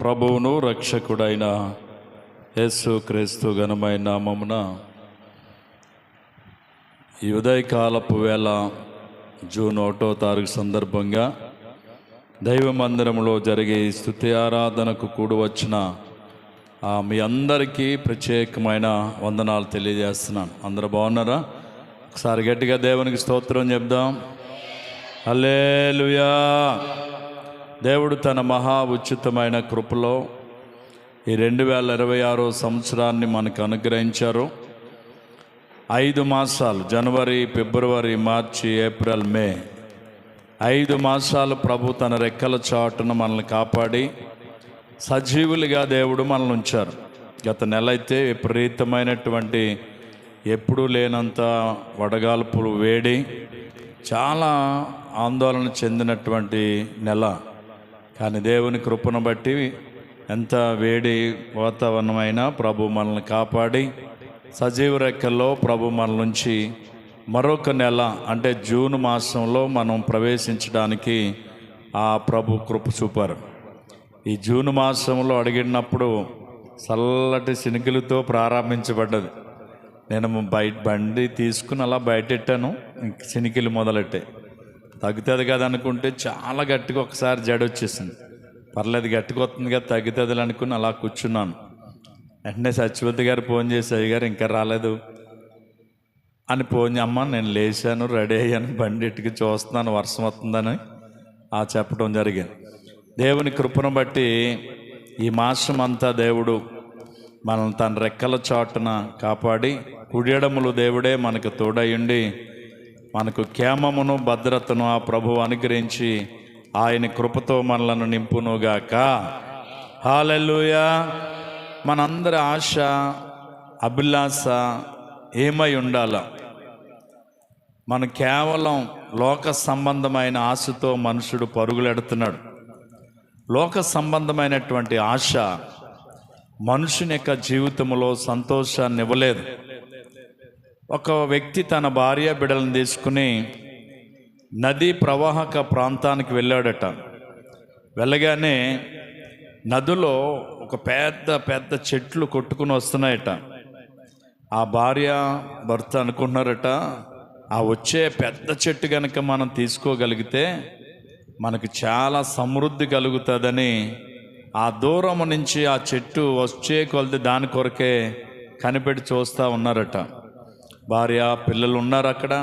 ప్రభువును రక్షకుడైన యేసు క్రీస్తు ఘనమైన నామమున ఈ ఉదయకాలపు వేళ జూన్ 1వ తారీఖు సందర్భంగా దైవ మందిరంలో జరిగే ఈ స్తుతి ఆరాధనకు కూడి వచ్చిన మీ అందరికీ ప్రత్యేకమైన వందనాలు తెలియజేస్తున్నాను. అందరూ బాగున్నారా? ఒకసారి గట్టిగా దేవునికి స్తోత్రం చెప్దాం. హల్లెలూయా. దేవుడు తన మహా ఉచితమైన కృపలో ఈ 2026 సంవత్సరాన్ని మనకు అనుగ్రహించారు. 5 మాసాలు, జనవరి, ఫిబ్రవరి, మార్చి, ఏప్రిల్, మే, 5 మాసాలు ప్రభు తన రెక్కల చాటున మనల్ని కాపాడి సజీవులుగా దేవుడు మనల్ని ఉంచారు. గత నెల అయితే విపరీతమైనటువంటి ఎప్పుడూ లేనంత వడగాల్పులు, వేడి, చాలా ఆందోళన చెందినటువంటి నెల. కానీ దేవుని కృపను బట్టి ఎంత వేడి వాతావరణమైనా ప్రభు మనల్ని కాపాడి సజీవ రెక్కల్లో ప్రభు మన నుంచి మరొక నెల అంటే జూన్ మాసంలో మనం ప్రవేశించడానికి ఆ ప్రభు కృప చూపారు. ఈ జూన్ మాసంలో అడిగినప్పుడు చల్లటి చినుకులతో ప్రారంభించబడ్డది. నేను బండి తీసుకుని అలా బయటెట్టాను, చినుకులు మొదలెట్టాయి. తగ్గుతుంది కదా అనుకుంటే చాలా గట్టిగా ఒకసారి జడ వచ్చేసింది. పర్లేదు, గట్టిగా వస్తుంది కదా, తగ్గుతుంది అనుకుని అలా కూర్చున్నాను. వెంటనే సత్యవతి గారు ఫోన్ చేసి, అయ్యగారు ఇంకా రాలేదు అని ఫోన్ అమ్మ నేను లేచాను, రెడీ అయ్యాను, బండి ఎట్టుకు చూస్తున్నాను వర్షం వస్తుందని చెప్పడం జరిగింది. దేవుని కృపను బట్టి ఈ మాసం అంతా దేవుడు మనల్ని తన రెక్కల చాటున కాపాడి కుడియడములు దేవుడే మనకు తోడయుండి మనకు క్షేమమును భద్రతను ఆ ప్రభువు అనుగ్రహించి ఆయన కృపతో మనలను నింపునుగాక. హల్లెలూయా. మనందరి ఆశ, అభిలాష ఏమై ఉండాల? మన కేవలం లోక సంబంధమైన ఆశతో మనుషుడు పరుగులెడుతున్నాడు. లోక సంబంధమైనటువంటి ఆశ మనుషుని యొక్క జీవితంలో సంతోషాన్ని ఇవ్వలేదు. ఒక వ్యక్తి తన భార్య బిడ్డలను తీసుకుని నదీ ప్రవాహక ప్రాంతానికి వెళ్ళాడట. వెళ్ళగానే నదిలో ఒక పెద్ద పెద్ద చెట్లు కొట్టుకుని వస్తున్నాయట. ఆ భార్య భర్త అనుకున్నారట, ఆ వచ్చే పెద్ద చెట్టు కనుక మనం తీసుకోగలిగితే మనకు చాలా సమృద్ధి కలుగుతుందని ఆ దూరం నుంచి ఆ చెట్టు వచ్చే కొలది దాని కొరకే కనిపెట్టి చూస్తూ ఉన్నారట. భార్య, పిల్లలు ఉన్నారు అక్కడ.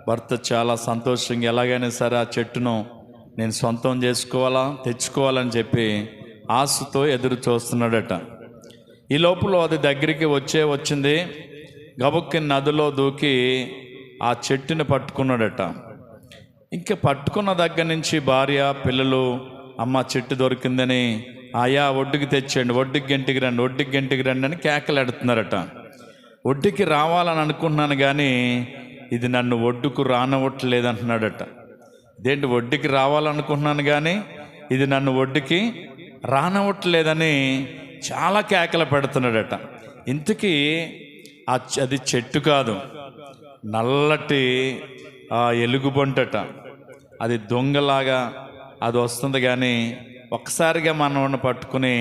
భర్త చాలా సంతోషంగా ఎలాగైనా సరే ఆ చెట్టును నేను సొంతం చేసుకోవాలా, తెచ్చుకోవాలని చెప్పి ఆశతో ఎదురు చూస్తున్నాడట. ఈ లోపల అది దగ్గరికి వచ్చింది. గబుక్కి నదిలో దూకి ఆ చెట్టుని పట్టుకున్నాడట. ఇంకా పట్టుకున్న దగ్గర నుంచి భార్య, పిల్లలు, అమ్మ చెట్టు దొరికిందని, ఆయా ఒడ్డుకి తెచ్చేయండి, ఒడ్డుకి గంటికి రండి, ఒడ్డుకి గంటికి రండి అని కేకలాడుతున్నారట. ఒడ్డుకి రావాలని అనుకుంటున్నాను కానీ ఇది నన్ను ఒడ్డుకు రానవట్లేదు అంటున్నాడట. ఇదేంటి, ఒడ్డుకి రావాలనుకుంటున్నాను కానీ ఇది నన్ను ఒడ్డుకి రానవట్లేదని చాలా కేకలు పెడుతున్నాడట. ఇంతకీ అది చెట్టు కాదు, నల్లటి ఎలుగుబంటట. అది దొంగలాగా అది వస్తుంది కానీ ఒక్కసారిగా మనల్ని పట్టుకుని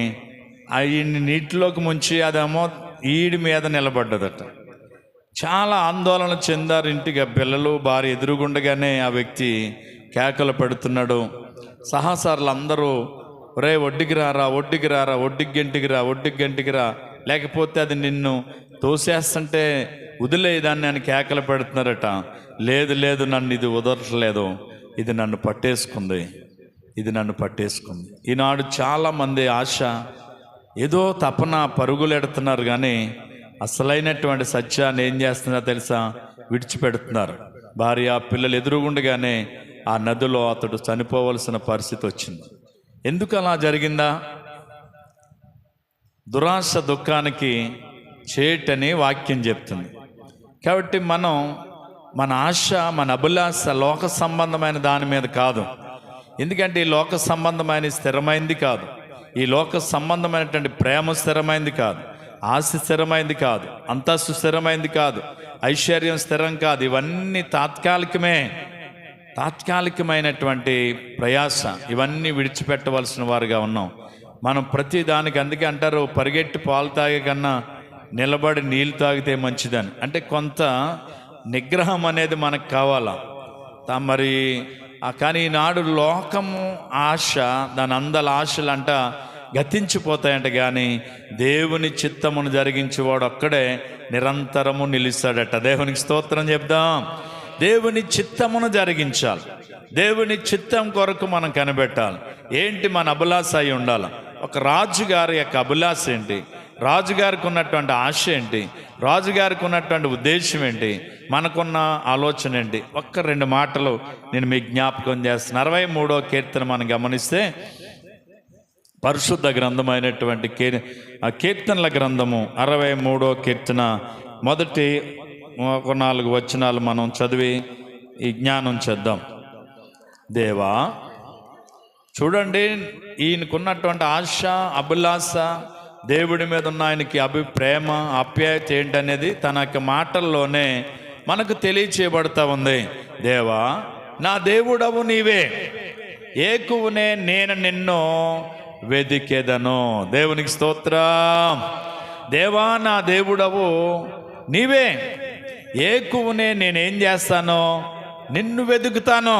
ఆయన్ని నీటిలోకి ముంచి అదేమో ఈడి మీద నిలబడ్డదట. చాలా ఆందోళన చెందారు ఇంటికి పిల్లలు, భార్య. ఎదురుగుండగానే ఆ వ్యక్తి కేకలు పెడుతున్నాడు. సహచరులు అందరూ, రే ఒడ్డుకి రారా, ఒడ్డుకి రారా, ఒడ్డుకి గంటికి రా, ఒడ్డుకి గంటికి రా, లేకపోతే అది నిన్ను తోసేస్తుంటే వదిలేదాన్ని అని కేకలు పెడుతున్నారట. లేదు లేదు, నన్ను ఇది వదలట్లేదు, ఇది నన్ను పట్టేసుకుంది, ఇది నన్ను పట్టేసుకుంది. ఈనాడు చాలామంది ఆశ, ఏదో తపన పరుగులెడుతున్నారు కానీ అసలైనటువంటి సత్యాన్ని ఏం చేస్తున్నారో తెలుసా? విడిచిపెడుతున్నారు. భార్య, పిల్లలు ఎదురుగుండగానే ఆ నదిలో అతడు చనిపోవలసిన పరిస్థితి వచ్చింది. ఎందుకు అలా జరిగిందా? దురాశ దుఃఖానికి చేటని వాక్యం చెప్తుంది. కాబట్టి మన ఆశ, మన అభిలాష లోక సంబంధమైన దాని మీద కాదు. ఎందుకంటే ఈ లోక సంబంధమైన స్థిరమైంది కాదు. ఈ లోక సంబంధమైనటువంటి ప్రేమ స్థిరమైంది కాదు, ఆశ స్థిరమైంది కాదు, అంతస్తు స్థిరమైంది కాదు, ఐశ్వర్యం స్థిరం కాదు. ఇవన్నీ తాత్కాలికమైనటువంటి ప్రయాస. ఇవన్నీ విడిచిపెట్టవలసిన వారుగా ఉన్నాం. మనం ప్రతి దానికి, అందుకే అంటారు పరిగెట్టి పాలు తాగే కన్నా నిలబడి నీళ్ళు తాగితే మంచిదని. అంటే కొంత నిగ్రహం అనేది మనకు కావాలా. మరి కానీ ఈనాడు లోకము ఆశ, దాని అందల ఆశలంట గతించిపోతాయంట, కానీ దేవుని చిత్తమును జరిగించేవాడు ఒక్కడే నిరంతరము నిలుస్తాడట. దేవునికి స్తోత్రం చెప్దాం. దేవుని చిత్తమును జరిగించాలి, దేవుని చిత్తం కొరకు మనం కనిపెట్టాలి. ఏంటి మన అభిలాష అయి ఉండాలి. ఒక రాజుగారి యొక్క అభిలాష ఏంటి, రాజుగారికి ఉన్నటువంటి ఆశ ఏంటి, రాజుగారికి ఉన్నటువంటి ఉద్దేశం ఏంటి, మనకున్న ఆలోచన ఏంటి, ఒక్క 2 మాటలు నేను మీకు జ్ఞాపకం చేస్తాను. 63వ కీర్తన మనం గమనిస్తే, పరిశుద్ధ గ్రంథమైనటువంటి కీర్తనల గ్రంథము 63వ కీర్తన మొదటి 4 వచనాలు మనం చదివి ఈ జ్ఞానం చేద్దాం. దేవా, చూడండి ఈయనకున్నటువంటి ఆశ, అభిలాష, దేవుడి మీద ఉన్న ఆయనకి ప్రేమ, ఆప్యాయత ఏంటనేది తన యొక్క మాటల్లోనే మనకు తెలియచేయబడతా ఉంది. దేవా, నా దేవుడవు నీవే, ఏకువనే నేను నిన్ను వెదికెదను. దేవునికి స్తోత్రం. దేవా, నా దేవుడవు నీవే, ఏకువనే నేనేం చేస్తాను, నిన్ను వెతుకుతాను.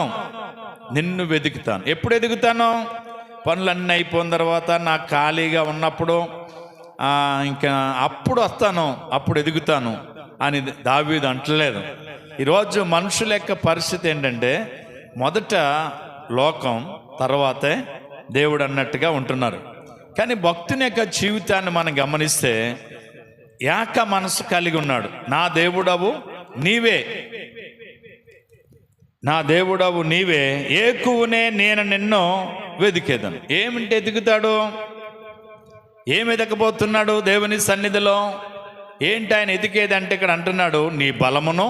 నిన్ను వెతుకుతాను. ఎప్పుడు ఎదుగుతాను? పనులన్నీ అయిపోయిన తర్వాత, నాకు ఖాళీగా ఉన్నప్పుడు, ఇంకా అప్పుడు వస్తాను, అప్పుడు ఎదుగుతాను అని దావీదు అంటలేదు. ఈరోజు మనుషుల యొక్క పరిస్థితి ఏంటంటే, మొదట లోకం, తర్వాతే దేవుడు అన్నట్టుగా ఉంటున్నారు. కానీ భక్తుని యొక్క జీవితాన్ని మనం గమనిస్తే ఏక మనసు కలిగి ఉన్నాడు. నా దేవుడవు నీవే, నా దేవుడవు నీవే, ఏకువనే నేను నిన్ను వెదికేదను. ఏమిటి ఎదుగుతాడు? ఏమి ఎదగబోతున్నాడు దేవుని సన్నిధిలో? ఏంటి ఆయన ఎదికేదంటే, ఇక్కడ అంటున్నాడు, నీ బలమును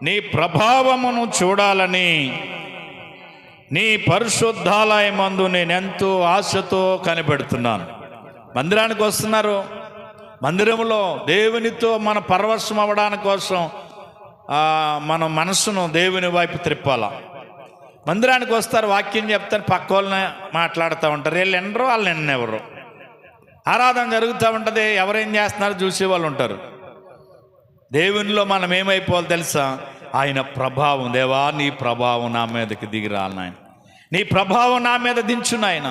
నీ ప్రభావమును చూడాలని నీ పరిశుద్ధాలయమందు నేనెంతో ఆశతో కనిపెడుతున్నాను. మందిరానికి వస్తున్నారు, మందిరంలో దేవునితో మన పరవశం అవ్వడానికి కోసం మన మనస్సును దేవుని వైపు త్రిప్పాల. మందిరానికి వస్తారు, వాక్యం చెప్తారు, పక్క వాళ్ళని మాట్లాడుతూ ఉంటారు. వీళ్ళు ఎన్నరో వాళ్ళు ఎన్నెవరు. ఆరాధన జరుగుతూ ఉంటుంది, ఎవరేం చేస్తున్నారో చూసేవాళ్ళు ఉంటారు. దేవునిలో మనం ఏమైపోవాలి తెలుసా? ఆయన ప్రభావం. దేవా, నీ ప్రభావం నా మీదకి దిగిరాలి నాయన, నీ ప్రభావం నా మీద దించు నాయన,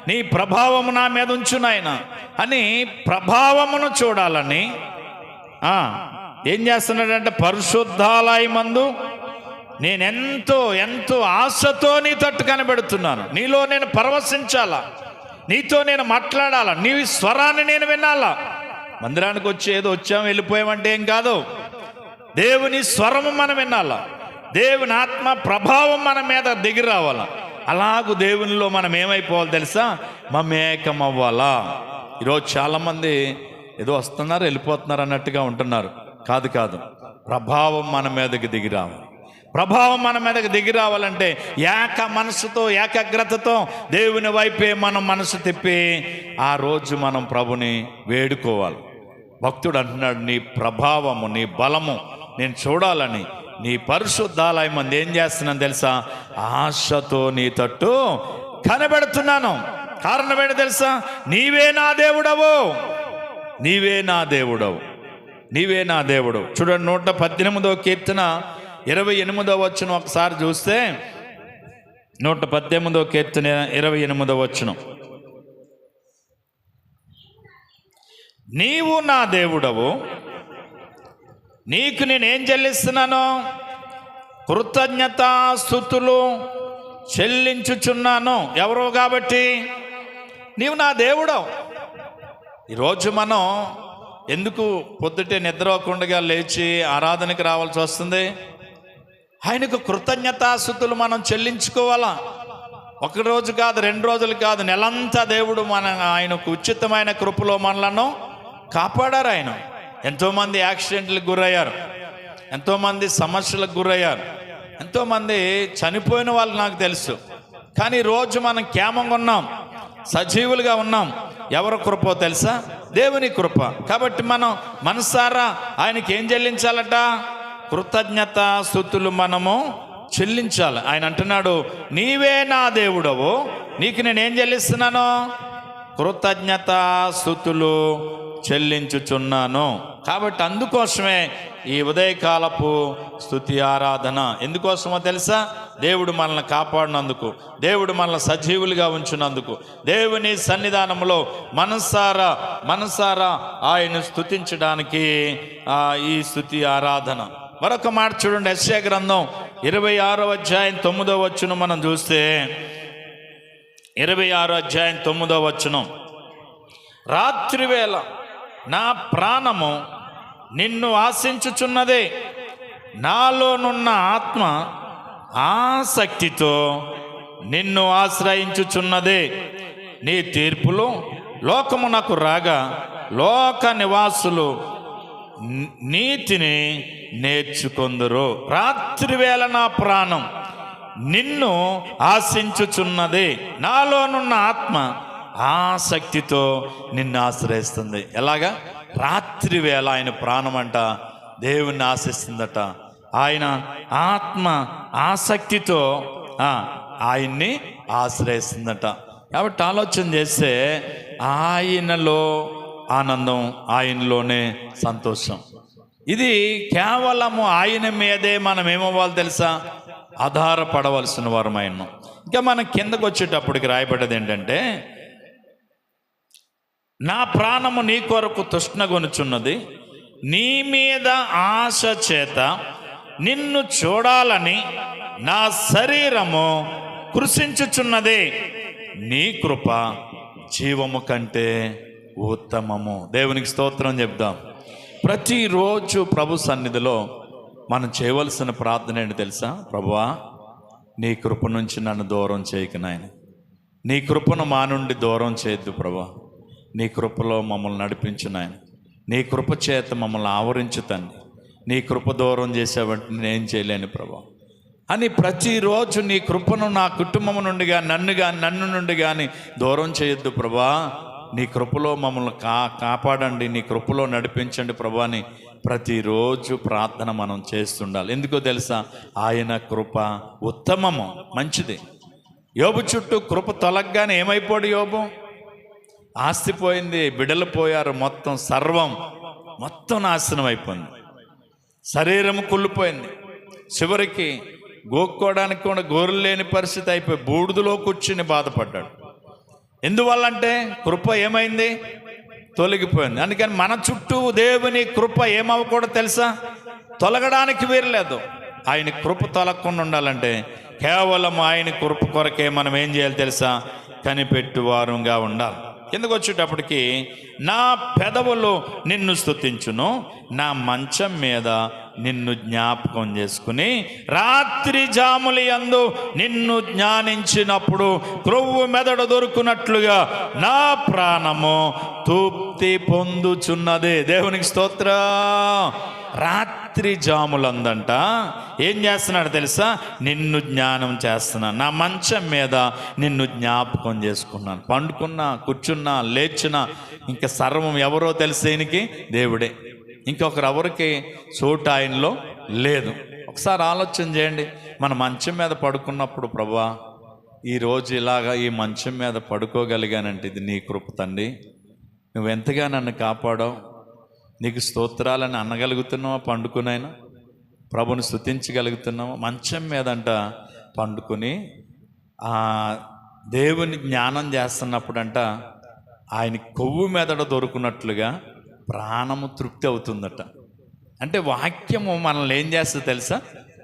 నీ ప్రభావము నా మీద ఉంచు నాయన అని ప్రభావమును చూడాలని ఏం చేస్తున్నాడంటే, పరిశుద్ధాలయమందు నేనెంతో ఎంతో ఆశతో నీ తట్టు కనబెడుతున్నాను. నీలో నేను పరవశించాలా, నీతో నేను మాట్లాడాలా, నీ స్వరాన్ని నేను వినాలా. మందిరానికి వచ్చి ఏదో వచ్చాం వెళ్ళిపోయామంటే ఏం కాదు. దేవుని స్వరము మనం వినాలా, దేవుని ఆత్మ ప్రభావం మన మీద దిగి రావాలా. అలాగూ దేవునిలో మనం ఏమైపోవాలి తెలుసా? మమేకం అవ్వాలా. ఈరోజు చాలామంది ఏదో వస్తున్నారు వెళ్ళిపోతున్నారు అన్నట్టుగా ఉంటున్నారు. కాదు కాదు, ప్రభావం మన మీదకి దిగి రావాలి. ప్రభావం మన మీదకి దిగి రావాలంటే ఏక మనసుతో, ఏకాగ్రతతో దేవుని వైపే మనం మనసు తిప్పి ఆ రోజు మనం ప్రభుని వేడుకోవాలి. భక్తుడు అంటున్నాడు, నీ ప్రభావము, నీ బలము నేను చూడాలని నీ పరిశుద్ధాలయం మంది ఏం చేస్తున్నాను తెలుసా? ఆశతో నీ తట్టు కనబెడుతున్నాను. కారణం ఏంటి తెలుసా? నీవే నా దేవుడవు, నీవే నా దేవుడవు, నీవే నా దేవుడు. చూడండి, 118వ కీర్తన 28వ వచనం ఒకసారి చూస్తే, 118వ కీర్తన 28వ వచనం, నీవు నా దేవుడవు, నీకు నేనేం చెల్లిస్తున్నాను? కృతజ్ఞతాస్తుతులు చెల్లించుచున్నాను. ఎవరో కాబట్టి నీవు నా దేవుడవు. ఈరోజు మనం ఎందుకు పొద్దుటే నిద్రపోకుండా లేచి ఆరాధనకి రావాల్సి వస్తుంది? ఆయనకు కృతజ్ఞతాస్తుతులు మనం చెల్లించుకోవాలా. ఒక రోజు కాదు, 2 రోజులు కాదు, నెలంతా దేవుడు ఆయనకు ఉచితమైన కృపలో మనలను కాపాడారు. ఆయన ఎంతోమంది యాక్సిడెంట్లకు గురయ్యారు, ఎంతోమంది సమస్యలకు గురయ్యారు, ఎంతోమంది చనిపోయిన వాళ్ళు నాకు తెలుసు. కానీ రోజు మనం క్షేమంగా ఉన్నాం, సజీవులుగా ఉన్నాం. ఎవరి కృపో తెలుసా? దేవుని కృప. కాబట్టి మనం మనసారా ఆయనకి ఏం చెల్లించాలట? కృతజ్ఞత స్తుతులు మనము చెల్లించాలి. ఆయన అంటున్నాడు, నీవే నా దేవుడవు, నీకు నేనేం చెల్లిస్తున్నాను? కృతజ్ఞతాస్తుతులు చెల్లించుచున్నాను. కాబట్టి అందుకోసమే ఈ ఉదయకాలపు స్తుతి ఆరాధన. ఎందుకోసమో తెలుసా? దేవుడు మనల్ని కాపాడినందుకు, దేవుడు మనల్ని సజీవులుగా ఉంచినందుకు, దేవుని సన్నిధానంలో మనసారా ఆయన స్తుతించడానికి ఈ స్తుతి ఆరాధన. మరొక మాట చూడండి, యెషయా గ్రంథం 26వ అధ్యాయం 9వ వచనం మనం చూస్తే, 26వ అధ్యాయం 9వ వచనం, రాత్రివేళ నా ప్రాణము నిన్ను ఆశించుచున్నదే, నాలోనున్న ఆత్మ ఆసక్తితో నిన్ను ఆశ్రయించుచున్నదే. నీ తీర్పులు లోకమునకు రాగా లోక నివాసులు నీతిని నేర్చుకొందురు. రాత్రివేళ నా ప్రాణం నిన్ను ఆశించుచున్నదే, నాలోనున్న ఆత్మ ఆసక్తితో నిన్ను ఆశ్రయిస్తుంది. ఎలాగా? రాత్రి వేళ ఆయన ప్రాణం అంట దేవుణ్ణి ఆశిస్తుందట. ఆయన ఆత్మ ఆసక్తితో ఆయన్ని ఆశ్రయిస్తుందట. కాబట్టి ఆలోచన చేస్తే ఆయనలో ఆనందం, ఆయనలోనే సంతోషం. ఇది కేవలము ఆయన మీదే మనం ఏమవ్వాలి తెలుసా? ఆధారపడవలసిన వారం ఆయన. ఇంకా మనం కిందకు వచ్చేటప్పటికి రాయబడ్డది ఏంటంటే, నా ప్రాణము నీ కొరకు తృష్ణగొనుచున్నది, నీ మీద ఆశ చేత నిన్ను చూడాలని నా శరీరము కృషించుచున్నదే, నీ కృప జీవము కంటే ఉత్తమము. దేవునికి స్తోత్రం చెప్దాం. ప్రతిరోజు ప్రభు సన్నిధిలో మనం చేయవలసిన ప్రార్థన ఏంటి తెలుసా? ప్రభువా, నీ కృప నుంచి నన్ను దూరం చేయకు నాయన. నీ కృపను మా నుండి దూరం చేయొద్దు ప్రభువా. నీ కృపలో మమ్మల్ని నడిపించు నాయన. నీ కృప చేత మమ్మల్ని ఆవరించు తండ్రి. నీ కృప దూరం చేసేవంటే నేను చేయలేను ప్రభా అని ప్రతిరోజు నీ కృపను నా కుటుంబం నుండి కానీ నన్ను నుండి కానీ దూరం చేయొద్దు ప్రభా. నీ కృపలో మమ్మల్ని కాపాడండి, నీ కృపలో నడిపించండి ప్రభా అని ప్రతిరోజు ప్రార్థన మనం చేస్తుండాలి. ఎందుకో తెలుసా? ఆయన కృప ఉత్తమము, మంచిది. యోబు చుట్టూ కృప తొలగ్గానే ఏమైపోడు యోబు? ఆస్తి పోయింది, బిడ్డలు పోయారు, మొత్తం నాశనం అయిపోయింది. శరీరం కుళ్ళిపోయింది. చివరికి గోక్కోవడానికి కూడా గోరులు లేని పరిస్థితి అయిపోయి బూడిదలో కూర్చుని బాధపడ్డాడు. ఎందువల్లంటే కృప ఏమైంది? తొలగిపోయింది. అందుకని మన చుట్టూ దేవుని కృప ఏమవ్వకూడదు తెలుసా? తొలగడానికి వీరలేదు. ఆయన కృప తొలగకుండా ఉండాలంటే కేవలం ఆయన కృప కొరకే మనం ఏం చేయాలి తెలుసా? కనిపెట్టువారుగా ఉండాలి. కిందకు వచ్చేటప్పటికి, నా పెదవులు నిన్ను స్తుతించును, నా మంచం మీద నిన్ను జ్ఞాపకం చేసుకుని రాత్రి జాముల యందు నిన్ను జ్ఞానించినప్పుడు క్రొవ్వు మెదడు దొరుకునట్లుగా నా ప్రాణము తృప్తి పొందుచున్నదే. దేవునికి స్తోత్రం. రాత్రి జాములందంట ఏం చేస్తున్నాడు తెలుసా? నిన్ను జ్ఞానం చేస్తున్నాను, నా మంచం మీద నిన్ను జ్ఞాపకం చేసుకున్నాను. పండుకున్నా, కూర్చున్నా, లేచినా ఇంకా సర్వం ఎవరో తెలిసి ఆయనకి దేవుడే. ఇంకొకరు ఎవరికి చోటు ఆయనలో లేదు. ఒకసారి ఆలోచన చేయండి. మన మంచం మీద పడుకున్నప్పుడు, ప్రభువా ఈరోజు ఇలాగా ఈ మంచం మీద పడుకోగలిగానంటే ఇది నీ కృప తండ్రి, నువ్వెంతగా నన్ను కాపాడావు, నీకు స్తోత్రాలని అనగలుగుతున్నావా? పండుకునైనా ప్రభుని స్తుతించగలుగుతున్నావా? మంచం మీదంట పండుకొని దేవుని జ్ఞానం చేస్తున్నప్పుడంట ఆయన కొవ్వు మెదడ దొరుకున్నట్లుగా ప్రాణము తృప్తి అవుతుందట. అంటే వాక్యము మనల్ని ఏం చేస్తుంది తెలుసా?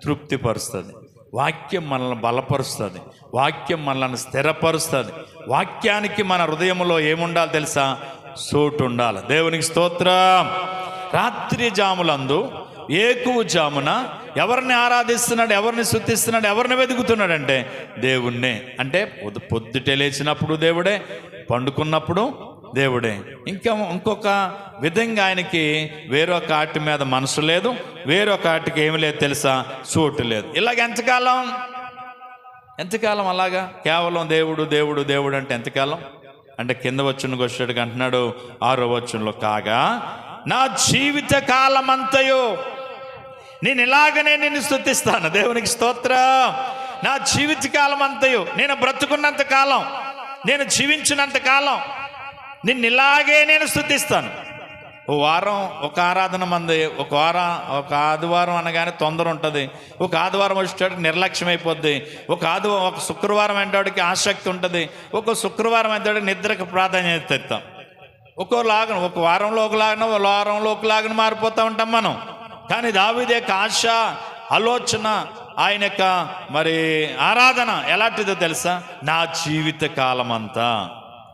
తృప్తిపరుస్తుంది. వాక్యం మనల్ని బలపరుస్తుంది. వాక్యం మనల్ని స్థిరపరుస్తుంది. వాక్యానికి మన హృదయంలో ఏముండాలి తెలుసా? చోటు ఉండాలి. దేవునికి స్తోత్రం. రాత్రి జాములందు ఏకువ జామున ఎవరిని ఆరాధిస్తున్నాడు, ఎవరిని స్తుతిస్తున్నాడు, ఎవరిని వెతుకుతున్నాడంటే దేవుణ్ణే. అంటే పొద్దుటే లేచినప్పుడు దేవుడే, పండుకున్నప్పుడు దేవుడే. ఇంకొక విధంగా ఆయనకి వేరొక ఆటి మీద మనసు లేదు, వేరొక ఆటికి ఏమి లేదు తెలుసా? చోటు లేదు. ఇలాగ ఎంతకాలం అలాగా కేవలం దేవుడు దేవుడు దేవుడు అంటే ఎంతకాలం? అంటే కింద వచ్చునికి వచ్చేటికి అంటున్నాడు 6వ వచనంలో, కాగా నా జీవిత కాలమంతయు నేను ఇలాగనే నిన్ను స్తుతిస్తాను. దేవునికి స్తోత్రం. నా జీవిత కాలం అంతయు, నేను బ్రతుకున్నంత కాలం, నేను జీవించినంత కాలం నిన్ను ఇలాగే నేను స్తుతిస్తాను. ఓ వారం ఒక ఆరాధన మంది, ఒక ఆదివారం అనగానే తొందర ఉంటుంది, ఒక ఆదివారం వచ్చేటప్పటికి నిర్లక్ష్యం అయిపోద్ది, ఒక శుక్రవారం అనేటప్పటికి ఆసక్తి ఉంటుంది, ఒక శుక్రవారం అనేటప్పటికి నిద్రకు ప్రాధాన్యత ఇస్తాం. ఒక వారంలో ఒకలాగన మారిపోతూ ఉంటాం మనం. కానీ దావీదు యొక్క ఆశ, ఆలోచన, ఆయన యొక్క మరి ఆరాధన ఎలాంటిదో తెలుసా? నా జీవిత కాలం అంతా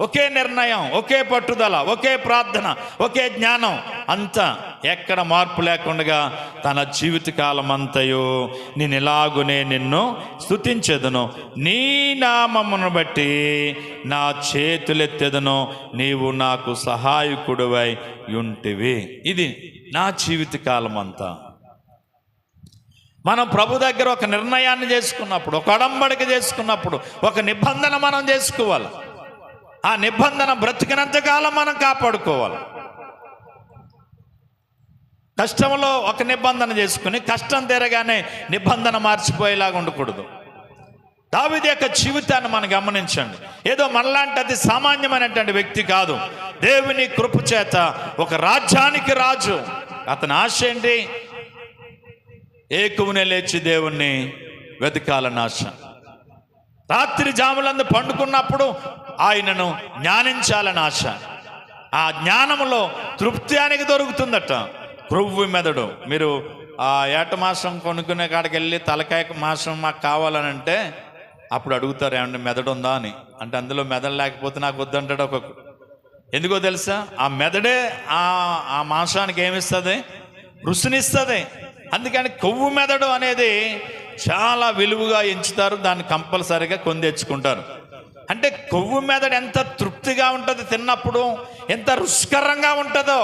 ఒకే నిర్ణయం, ఒకే పట్టుదల, ఒకే ప్రార్థన, ఒకే జ్ఞానం, అంతా ఎక్కడ మార్పు లేకుండా తన జీవితకాలం అంతయు నేను ఇలాగునే నిన్ను స్తుతించెదను, నీ నామమును బట్టి నా చేతులెత్తెదను, నీవు నాకు సహాయకుడివై ఉంటివి. ఇది నా జీవితకాలం అంతా. మనం ప్రభు దగ్గర ఒక నిర్ణయాన్ని చేసుకున్నప్పుడు, ఒక అడంబడిక చేసుకున్నప్పుడు, ఒక నిబంధన మనం చేసుకోవాలి. ఆ నిబంధన బ్రతికినంతకాలం మనం కాపాడుకోవాలి. కష్టంలో ఒక నిబంధన చేసుకుని కష్టం తీరగానే నిబంధన మార్చిపోయేలాగా ఉండకూడదు. దావీదు యొక్క జీవితాన్ని మనం గమనించండి. ఏదో మనలాంటి అతి సామాన్యమైనటువంటి వ్యక్తి కాదు. దేవుని కృప చేత ఒక రాజ్యానికి రాజు. అతని ఆశ ఏంటి? ఏకువనే లేచి దేవుణ్ణి వెతకాలని ఆశ. రాత్రి జాములందు పండుకున్నప్పుడు ఆయనను జ్ఞానించాలని ఆశ. ఆ జ్ఞానంలో తృప్తి ఆయనకి దొరుకుతుందట. క్రొవ్వు మెదడు. మీరు ఆ ఏట మాసం కొనుక్కునే కాడికి వెళ్ళి తలకాయ మాసం మాకు కావాలని అంటే అప్పుడు అడుగుతారు, ఏమంటే మెదడు ఉందా అని. అంటే అందులో మెదడు లేకపోతే నాకు వద్దంటాడు ఒక్కొక్కడు. ఎందుకో తెలుసా? ఆ మెదడే ఆ మాంసానికి ఏమిస్తుంది? రుచినిస్తుంది. అందుకని కొవ్వు మెదడు అనేది చాలా విలువగా ఎంచుతారు. దాన్ని కంపల్సరీగా కొని తెచ్చుకుంటారు. అంటే కొవ్వు మెదడు ఎంత తృప్తిగా ఉంటుంది తిన్నప్పుడు, ఎంత రుచికరంగా ఉంటుందో.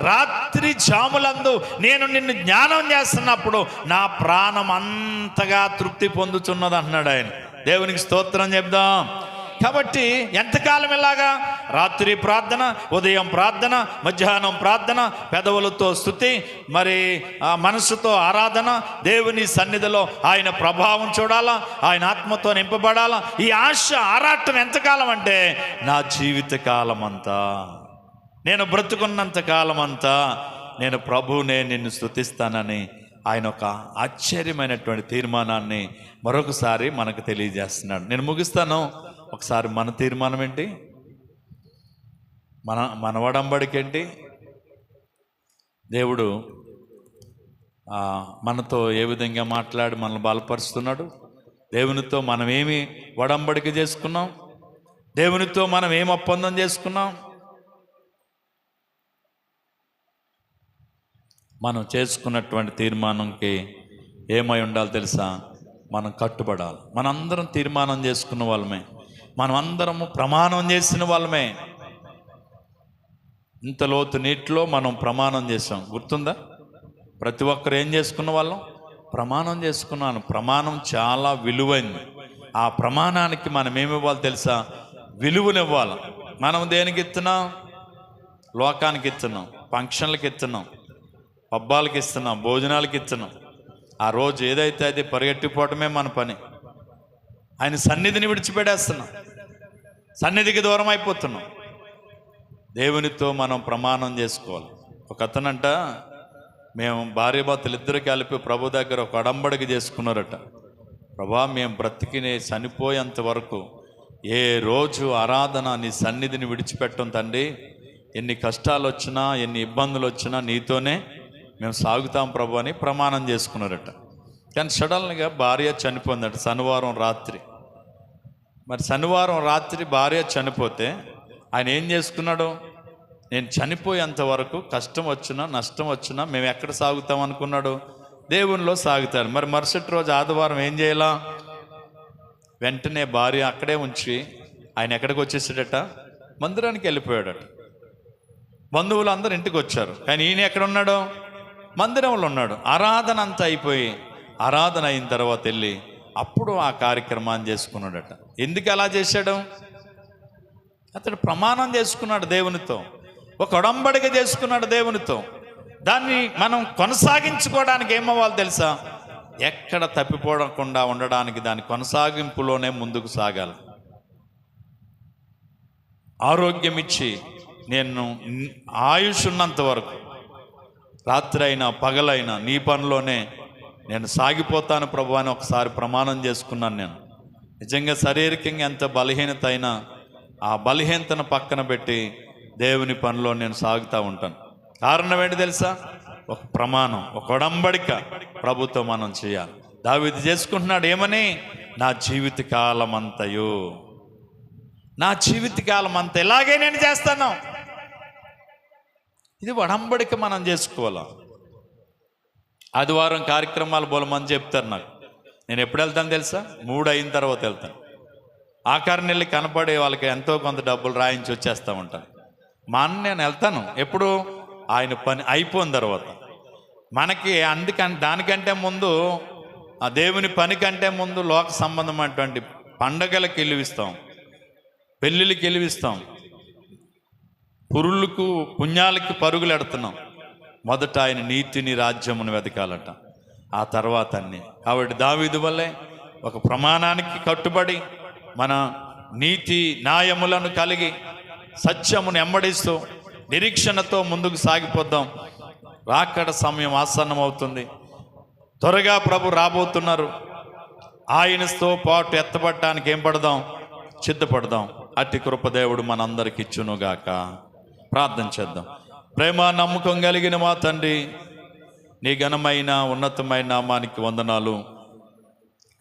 రాత్రి జాములందు నేను నిన్ను జ్ఞానం చేస్తున్నప్పుడు నా ప్రాణం అంతగా తృప్తి పొందుతున్నది అంటున్నాడు ఆయన. దేవునికి స్తోత్రం చెప్దాం. కాబట్టి ఎంతకాలం ఇలాగా? రాత్రి ప్రార్థన, ఉదయం ప్రార్థన, మధ్యాహ్నం ప్రార్థన, పెదవులతో స్తుతి, మరి మనసుతో ఆరాధన, దేవుని సన్నిధిలో ఆయన ప్రభావం చూడాలా, ఆయన ఆత్మతో నింపబడాలా. ఈ ఆశ, ఆరాటం ఎంతకాలం అంటే నా జీవిత కాలం అంతా, నేను బ్రతుకున్నంత కాలం అంతా నేను ప్రభువునే నిన్ను స్తుతిస్తానని ఆయన ఒక ఆశ్చర్యమైనటువంటి తీర్మానాన్ని మరొకసారి మనకు తెలియజేస్తున్నాడు. నేను ముగిస్తాను. ఒకసారి మన తీర్మానం ఏంటి? మన వడంబడికేంటి? దేవుడు మనతో ఏ విధంగా మాట్లాడి మనల్ని బలపరుస్తున్నాడు? దేవునితో మనం ఏమి వడంబడిక చేసుకున్నాం? దేవునితో మనం ఏం ఒప్పందం చేసుకున్నాం? మనం చేసుకున్నటువంటి తీర్మానంకి ఏమై ఉండాలి తెలుసా? మనం కట్టుబడాలి. మనందరం తీర్మానం చేసుకున్న వాళ్ళమే, మనం అందరము ప్రమాణం చేసిన వాళ్ళమే. ఇంత లోతు నీటిలో మనం ప్రమాణం చేసాం, గుర్తుందా? ప్రతి ఒక్కరు ఏం చేసుకున్న వాళ్ళం? ప్రమాణం చేసుకున్నాను. ప్రమాణం చాలా విలువైంది. ఆ ప్రమాణానికి మనం ఏమివ్వాలి తెలుసా? విలువనివ్వాలి. మనం దేనికి ఇస్తున్నాం? లోకానికి ఇస్తున్నాం, ఫంక్షన్లకి ఇస్తున్నాం, పబ్బాలకి ఇస్తున్నాం, భోజనాలకి ఇస్తున్నాం. ఆ రోజు ఏదైతే అది పరిగెట్టిపోవటమే మన పని. ఆయన సన్నిధిని విడిచిపెట్టేస్తున్నాం, సన్నిధికి దూరం అయిపోతున్నాం. దేవునితో మనం ప్రమాణం చేసుకోవాలి. ఒక అతనంట, మేము భార్యాభర్తలు ఇద్దరు కలిపి ప్రభు దగ్గర ఒక అడంబడిక చేసుకున్నారట. ప్రభా, మేము బ్రతికినే చనిపోయేంత వరకు ఏ రోజు ఆరాధన నీ సన్నిధిని విడిచిపెట్టం తండ్రి. ఎన్ని కష్టాలు వచ్చినా, ఎన్ని ఇబ్బందులు వచ్చినా నీతోనే మేము సాగుతాం ప్రభు అని ప్రమాణం చేసుకున్నారట. కానీ సడన్గా భార్య చనిపోయిందట శనివారం రాత్రి. మరి శనివారం రాత్రి భార్య చనిపోతే ఆయన ఏం చేసుకున్నాడు? నేను చనిపోయేంత వరకు కష్టం వచ్చినా నష్టం వచ్చినా మేము ఎక్కడ సాగుతాం అనుకున్నాడు? దేవునిలో సాగుతాడు. మరి మరుసటి రోజు ఆదివారం ఏం చేయాలా? వెంటనే భార్య అక్కడే ఉంచి ఆయన ఎక్కడికి వచ్చేసాడట? మందిరానికి వెళ్ళిపోయాడట. బంధువులు అందరూ ఇంటికి వచ్చారు, కానీ ఈయన ఎక్కడ ఉన్నాడు? మందిరంలో ఉన్నాడు. ఆరాధన అంతా అయిపోయి, ఆరాధన అయిన తర్వాత వెళ్ళి అప్పుడు ఆ కార్యక్రమాన్ని చేసుకున్నాడట. ఎందుకు అలా చేశాడు? అతడు ప్రమాణం చేసుకున్నాడు దేవునితో, ఒక ఒడంబడిక చేసుకున్నాడు దేవునితో. దాన్ని మనం కొనసాగించుకోవడానికి ఏమవ్వాలి తెలుసా? ఎక్కడ తప్పిపోకుండా ఉండడానికి దాని కొనసాగింపులోనే ముందుకు సాగాలి. ఆరోగ్యం ఇచ్చి నేను ఆయుష్ ఉన్నంత వరకు రాత్రి అయినా పగలైనా నీ పనిలోనే నేను సాగిపోతాను ప్రభు అని ఒకసారి ప్రమాణం చేసుకున్నాను. నేను నిజంగా శారీరకంగా ఎంత బలహీనత అయినా ఆ బలహీనతను పక్కన పెట్టి దేవుని పనిలో నేను సాగుతూ ఉంటాను. కారణం ఏంటి తెలుసా? ఒక ప్రమాణం, ఒక ఒడంబడిక ప్రభుతో మనం చేయాలి. దావీదు చేసుకుంటున్నాడు ఏమని? నా జీవితకాలం అంతయు, నా జీవితకాలం అంతా ఇలాగే నేను చేస్తాను. ఇది ఒడంబడిక మనం చేసుకోవాలా. ఆదివారం కార్యక్రమాలు బోలమంది చెప్తారు నాకు. నేను ఎప్పుడు వెళ్తాను తెలుసా? 3 అయిన తర్వాత వెళ్తాను. ఆఖరిని వెళ్ళి కనపడే వాళ్ళకి ఎంతో కొంత డబ్బులు రాయించి వచ్చేస్తూ ఉంటాను. మా అన్న నేను వెళ్తాను ఎప్పుడు? ఆయన పని అయిపోయిన తర్వాత. మనకి దానికంటే ముందు, ఆ దేవుని పని కంటే ముందు లోక సంబంధమైనటువంటి పండగలకు వెలివిస్తాం, పెళ్ళిళ్ళకి వెలివిస్తాం, పురుళ్ళకు పుణ్యాలకి పరుగులు ఎడుతున్నాం. మొదట ఆయన నీతిని రాజ్యమును వెతకాలట, ఆ తర్వాత అన్నీ. కాబట్టి దావీదు వల్లే ఒక ప్రమాణానికి కట్టుబడి మన నీతి న్యాయములను కలిగి సత్యమును ఎమ్మడిస్తూ నిరీక్షణతో ముందుకు సాగిపోద్దాం. రాకడ సమయం ఆసన్నం అవుతుంది. త్వరగా ప్రభు రాబోతున్నారు. ఆయనతో పాటు ఎత్తపడటానికి ఏం పడదాం? సిద్ధపడదాం. అట్టి కృపదేవుడు మనందరికి ఇచ్చునుగాక. ప్రార్థన చేద్దాం. ప్రేమ నమ్మకం కలిగిన మా తండ్రి, నీ ఘనమైన ఉన్నతమైన నామానికి వందనాలు.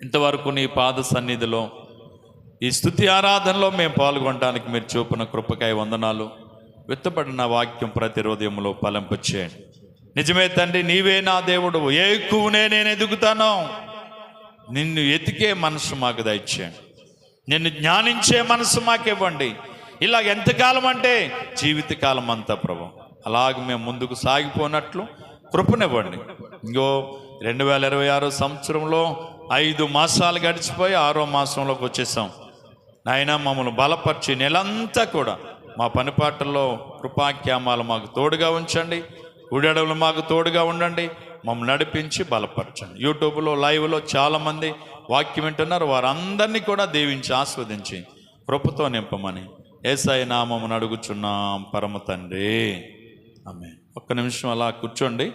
ఇంతవరకు నీ పాద సన్నిధిలో ఈ స్తుతి ఆరాధనలో మేము పాల్గొనడానికి మీరు చూపిన కృపకై వందనాలు. విత్తబడిన వాక్యం ప్రతి హృదయంలో ఫలింపు చేయండి. నిజమే తండ్రి, నీవే నా దేవుడు. ఎక్కువనే నేను ఎదుగుతాను. నిన్ను ఎతికే మనసు మాకు దయచేయండి. నిన్ను జ్ఞానించే మనసు మాకు ఇవ్వండి. ఇలా ఎంతకాలం అంటే జీవితకాలం అంతా ప్రభు. అలాగే మేము ముందుకు సాగిపోనట్లు కృపనివ్వండి. ఇంకో 2026 సంవత్సరంలో 5 మాసాలు గడిచిపోయి 6వ మాసంలోకి వచ్చేసాం. నాయన మమ్మల్ని బలపరిచి నెలంతా కూడా మా పనిపాటల్లో కృపాఖ్యామాలు మాకు తోడుగా ఉంచండి. ఉడడవులు మాకు తోడుగా ఉండండి. మమ్మల్ని నడిపించి బలపరచండి. యూట్యూబ్లో లైవ్లో చాలామంది వాక్యం వింటున్నారు. వారందరినీ కూడా దీవించి ఆస్వాదించి కృపతో నింపమని యేసయ్య నామమున అడుగుచున్నాం పరమ తండ్రి. ఆమేన్. ఒక్క నిమిషం అలా కూర్చోండి.